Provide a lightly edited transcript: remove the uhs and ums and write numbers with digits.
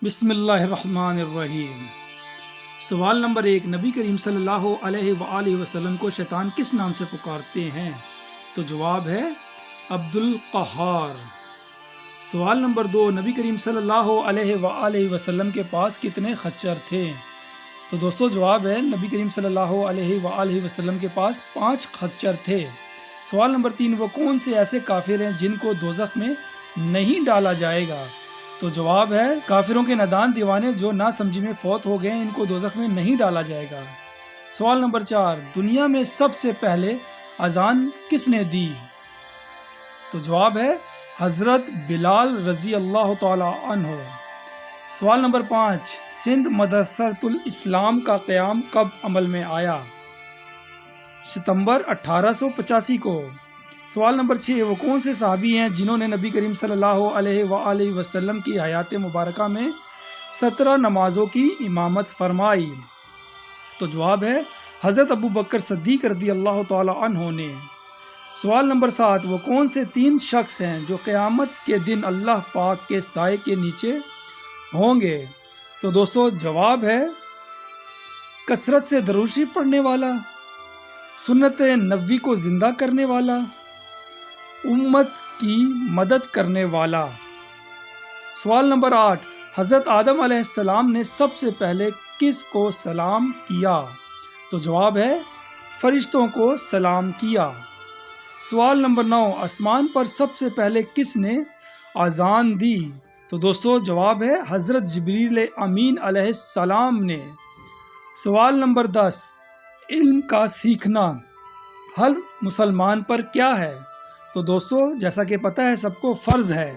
بسم اللہ الرحمن الرحیم۔ سوال نمبر 1، نبی کریم صلی اللہ علیہ وآلہ وسلم کو شیطان کس نام سے پکارتے ہیں؟ تو جواب ہے عبد القہار۔ سوال نمبر 2، نبی کریم صلی اللہ علیہ وآلہ وسلم کے پاس کتنے خچر تھے؟ تو دوستو جواب ہے نبی کریم صلی اللہ علیہ وآلہ وسلم کے پاس 5 خچر تھے۔ سوال نمبر 3، وہ کون سے ایسے کافر ہیں جن کو دوزخ میں نہیں ڈالا جائے گا؟ تو جواب ہے کافروں کے نادان دیوانے جو نا سمجھی میں فوت ہو گئے، ان کو دوزخ میں نہیں ڈالا جائے گا۔ سوال نمبر 4، دنیا میں سب سے پہلے اذان کس نے دی؟ تو جواب ہے حضرت بلال رضی اللہ تعالی عنہ۔ سوال نمبر 5، سندھ مدرسۃ الاسلام کا قیام کب عمل میں آیا؟ ستمبر 1885 کو۔ سوال نمبر 6، وہ کون سے صحابی ہیں جنہوں نے نبی کریم صلی اللہ علیہ وآلہ وسلم کی حیات مبارکہ میں 17 نمازوں کی امامت فرمائی؟ تو جواب ہے حضرت ابو بکر صدیق رضی اللہ تعالی عنہ نے۔ سوال نمبر 7، وہ کون سے 3 شخص ہیں جو قیامت کے دن اللہ پاک کے سائے کے نیچے ہوں گے؟ تو دوستو جواب ہے کثرت سے درود شریف پڑھنے والا، سنت نبوی کو زندہ کرنے والا، امت کی مدد کرنے والا۔ سوال نمبر 8، حضرت آدم علیہ السلام نے سب سے پہلے کس کو سلام کیا؟ تو جواب ہے فرشتوں کو سلام کیا۔ سوال نمبر 9، آسمان پر سب سے پہلے کس نے اذان دی؟ تو دوستو جواب ہے حضرت جبریل امین علیہ السلام نے۔ سوال نمبر 10، علم کا سیکھنا ہر مسلمان پر کیا ہے؟ تو دوستو جیسا کہ پتہ ہے سب کو فرض ہے۔